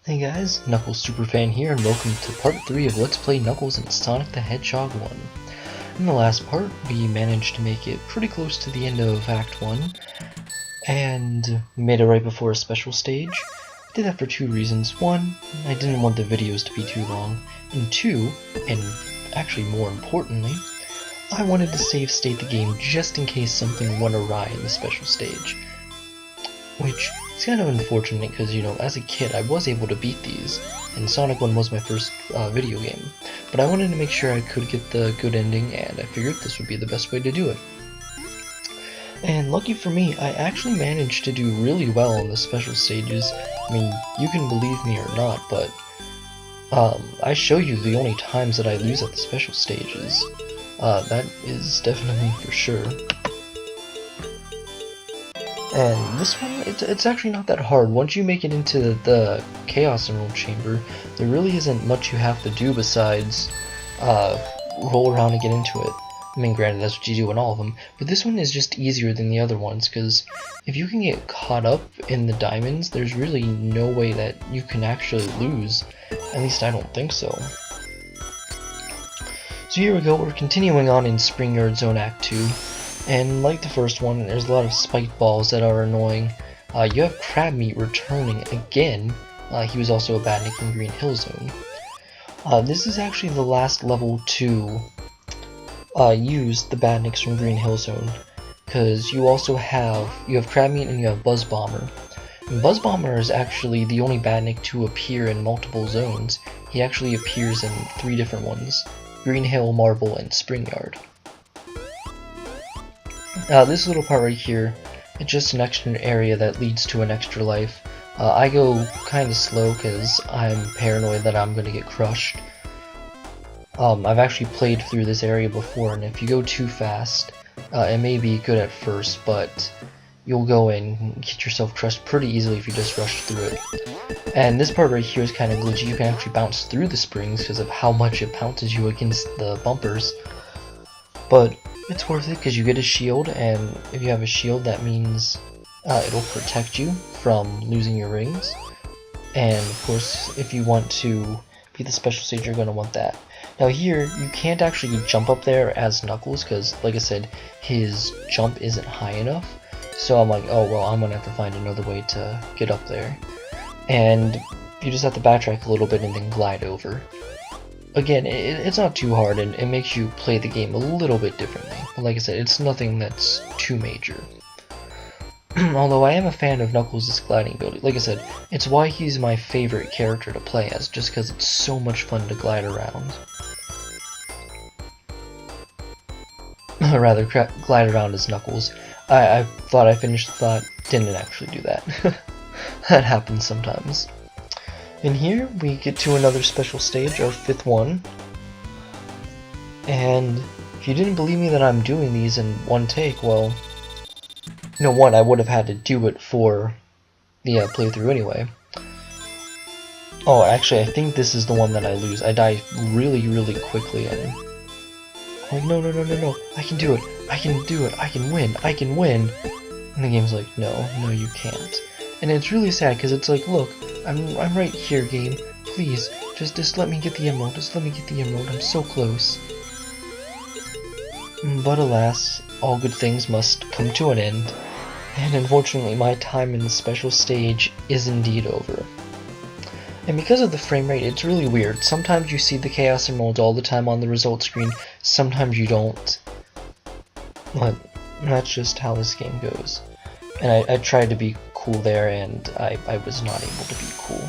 Hey guys, KnucklesSuperFan here, and welcome to part 3 of Let's Play Knuckles and Sonic the Hedgehog 1. In the last part, we managed to make it pretty close to the end of Act 1, and we made it right before a special stage. I did that for two reasons. One, I didn't want the videos to be too long, and two, and actually more importantly, I wanted to save state the game just in case something went awry in the special stage. Which is kind of unfortunate because, you know, as a kid I was able to beat these, and Sonic 1 was my first video game, but I wanted to make sure I could get the good ending, and I figured this would be the best way to do it. And lucky for me, I actually managed to do really well on the special stages. I mean, you can believe me or not, but I show you the only times that I lose at the special stages. That is definitely for sure. And this one, it's actually not that hard. Once you make it into the Chaos Emerald Chamber, there really isn't much you have to do besides roll around and get into it. I mean, granted, that's what you do in all of them, but this one is just easier than the other ones, because if you can get caught up in the diamonds, there's really no way that you can actually lose. At least I don't think so. So here we go, we're continuing on in Spring Yard Zone Act 2. And like the first one, there's a lot of spiked balls that are annoying. You have Crab Meat returning again. He was also a badnik in Green Hill Zone. This is actually the last level to use the badniks from Green Hill Zone, because you also have Crab Meat and you have Buzz Bomber. And Buzz Bomber is actually the only badnik to appear in multiple zones. He actually appears in 3 different ones: Green Hill, Marble, and Spring Yard. This little part right here, it's just an extra area that leads to an extra life. I go kind of slow because I'm paranoid that I'm going to get crushed. I've actually played through this area before, and if you go too fast, it may be good at first, but you'll go and get yourself crushed pretty easily if you just rush through it. And this part right here is kind of glitchy. You can actually bounce through the springs because of how much it bounces you against the bumpers. But it's worth it because you get a shield, and if you have a shield, that means it'll protect you from losing your rings. And of course, if you want to beat the special stage, you're going to want that. Now here, you can't actually jump up there as Knuckles because, like I said, his jump isn't high enough. So I'm like, oh well, I'm going to have to find another way to get up there. And you just have to backtrack a little bit and then glide over. Again, it's not too hard, and it makes you play the game a little bit differently. But like I said, it's nothing that's too major. Although I am a fan of Knuckles' gliding ability. Like I said, it's why he's my favorite character to play as, just because it's so much fun to glide around. Rather, glide around as Knuckles. I thought I finished the thought, didn't actually do that. That happens sometimes. And here we get to another special stage, our 5th one. And if you didn't believe me that I'm doing these in one take, well, you know what, I would have had to do it for the playthrough anyway. Oh, actually, I think this is the one that I lose. I die really quickly, and I'm like, no, I can do it, I can do it, I can win, I can win. And the game's like, no, you can't. And it's really sad because it's like, look, I'm right here, game. Please, just let me get the emerald. Just let me get the emerald. I'm so close. But alas, all good things must come to an end. And unfortunately, my time in the special stage is indeed over. And because of the frame rate, it's really weird. Sometimes you see the Chaos Emerald all the time on the results screen. Sometimes you don't. But that's just how this game goes. And I tried to be cool there, and I was not able to be cool.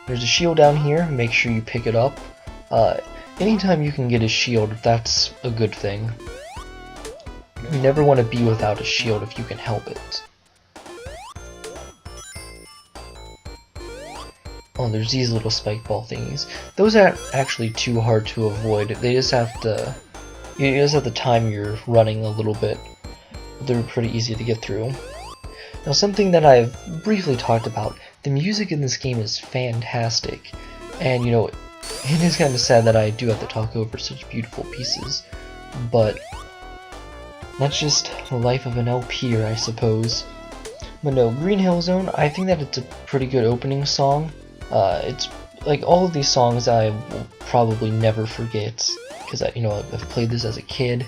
There's a shield down here, make sure you pick it up. Anytime you can get a shield, that's a good thing. You never want to be without a shield if you can help it. Oh, there's these little spike ball thingies. Those aren't actually too hard to avoid. They just have to, you just have to time your running a little bit. They're pretty easy to get through. Now, something that I've briefly talked about, the music in this game is fantastic, and you know, it is kind of sad that I do have to talk over such beautiful pieces, but that's just the life of an LPer, I suppose. But no, Green Hill Zone, I think that it's a pretty good opening song. It's like all of these songs I will probably never forget because I've played this as a kid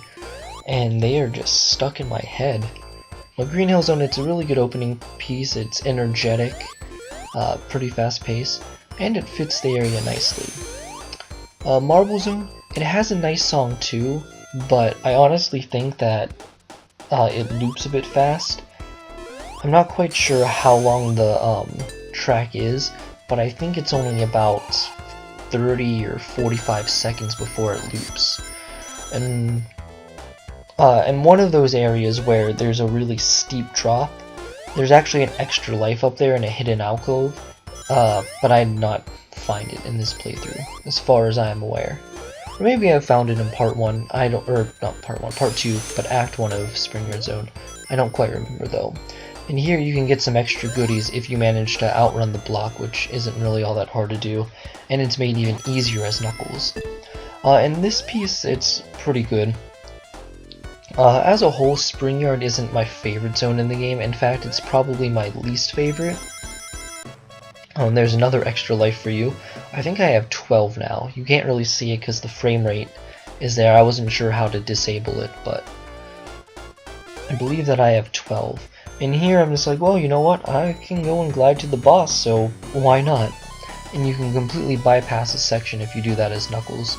and they are just stuck in my head. But Green Hill Zone, it's a really good opening piece. It's energetic, pretty fast paced, and it fits the area nicely. Marble Zone, it has a nice song too, but I honestly think that it loops a bit fast. I'm not quite sure how long the track is, but I think it's only about 30 or 45 seconds before it loops. And one of those areas where there's a really steep drop, there's actually an extra life up there in a hidden alcove, but I did not find it in this playthrough, as far as I am aware. Or maybe I found it in part 1, not part 1, part 2, but act 1 of Springyard Zone. I don't quite remember though. And here you can get some extra goodies if you manage to outrun the block, which isn't really all that hard to do, and it's made even easier as Knuckles. In this piece, it's pretty good. As a whole, Springyard isn't my favorite zone in the game. In fact, it's probably my least favorite. And there's another extra life for you. I think I have 12 now. You can't really see it because the frame rate is there. I wasn't sure how to disable it, but I believe that I have 12. And here I'm just like, well, you know what? I can go and glide to the boss, so why not? And you can completely bypass a section if you do that as Knuckles.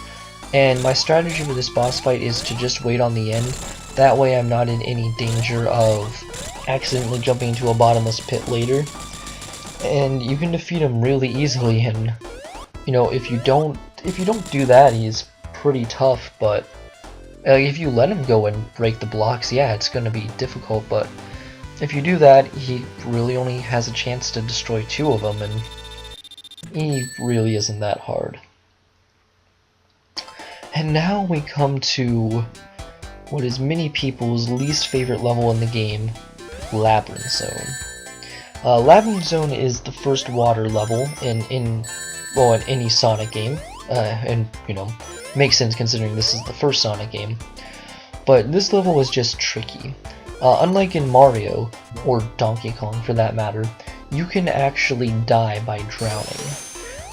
And my strategy for this boss fight is to just wait on the end. That way I'm not in any danger of accidentally jumping into a bottomless pit later. And you can defeat him really easily, and if you don't do that, he's pretty tough, but if you let him go and break the blocks, yeah, it's gonna be difficult, but if you do that, he really only has a chance to destroy 2 of them, and he really isn't that hard. And now we come to what is many people's least favorite level in the game, Labyrinth Zone. Labyrinth Zone is the first water level in any Sonic game, and makes sense considering this is the first Sonic game. But this level is just tricky. Unlike in Mario, or Donkey Kong for that matter, you can actually die by drowning.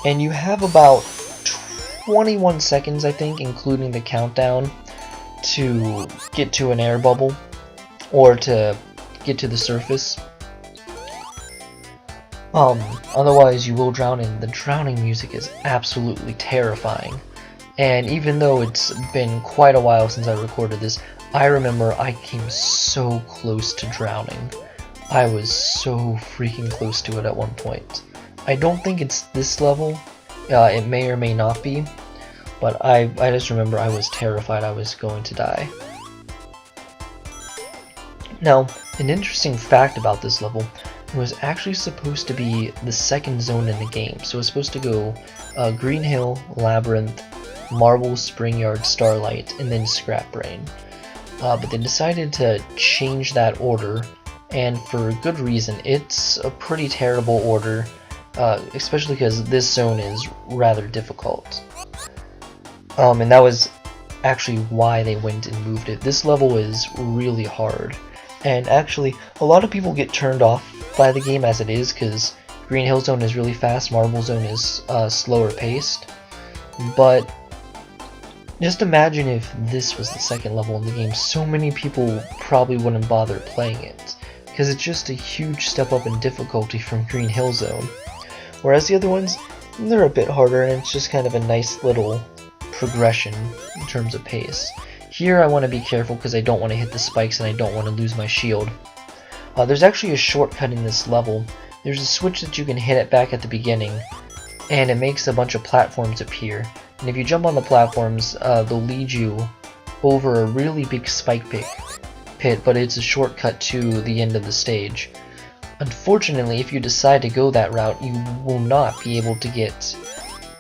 And you have about 21 seconds, I think, including the countdown, to get to an air bubble, or to get to the surface. Otherwise you will drown, and the drowning music is absolutely terrifying. And even though it's been quite a while since I recorded this, I remember I came so close to drowning. I was so freaking close to it at one point. I don't think it's this level, it may or may not be, but I just remember I was terrified I was going to die. Now, an interesting fact about this level, it was actually supposed to be the second zone in the game, so it's supposed to go Green Hill, Labyrinth, Marble, Springyard, Starlight, and then Scrap Brain. But they decided to change that order, and for good reason. It's a pretty terrible order, especially because this zone is rather difficult. And that was actually why they went and moved it. This level is really hard, and actually a lot of people get turned off by the game as it is, because Green Hill Zone is really fast, Marble Zone is slower paced. But just imagine if this was the second level in the game, so many people probably wouldn't bother playing it, because it's just a huge step up in difficulty from Green Hill Zone. Whereas the other ones, they're a bit harder, and it's just kind of a nice little progression in terms of pace. Here I want to be careful because I don't want to hit the spikes and I don't want to lose my shield. There's actually a shortcut in this level. There's a switch that you can hit it back at the beginning, and it makes a bunch of platforms appear. And if you jump on the platforms, they'll lead you over a really big spike pit, but it's a shortcut to the end of the stage. Unfortunately, if you decide to go that route, you will not be able to get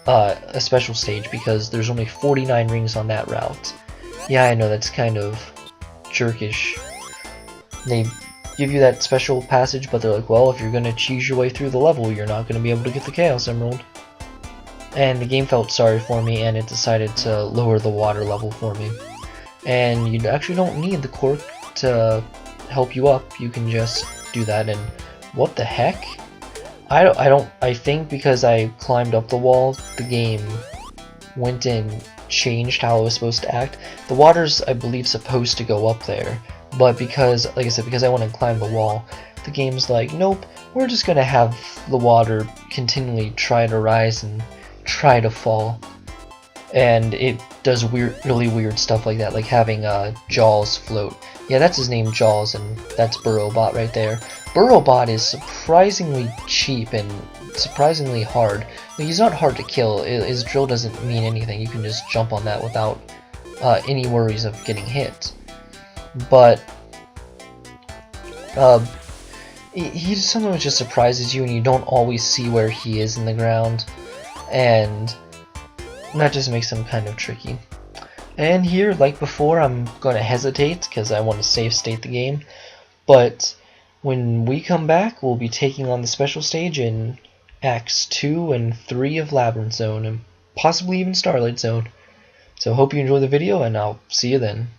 a special stage because there's only 49 rings on that route. Yeah, I know, that's kind of jerkish. They give you that special passage, but they're like, well, if you're gonna cheese your way through the level, you're not gonna be able to get the Chaos Emerald. And the game felt sorry for me, and it decided to lower the water level for me. And you actually don't need the cork to help you up. You can just do that, and What the heck? I think because I climbed up the wall, the game went and changed how it was supposed to act. The water's, I believe, supposed to go up there, but because, like I said, because I went and climbed the wall, the game's like, nope, we're just gonna have the water continually try to rise and try to fall. And it does really weird stuff like that, like having Jaws float. Yeah, that's his name, Jaws, and that's Burrowbot right there. Burrowbot is surprisingly cheap and surprisingly hard. Like, he's not hard to kill. His drill doesn't mean anything. You can just jump on that without any worries of getting hit. But he sometimes just surprises you, and you don't always see where he is in the ground, and that just makes him kind of tricky. And here, like before, I'm going to hesitate because I want to save state the game, but when we come back, we'll be taking on the special stage in Acts 2 and 3 of Labyrinth Zone, and possibly even Starlight Zone. So hope you enjoy the video, and I'll see you then.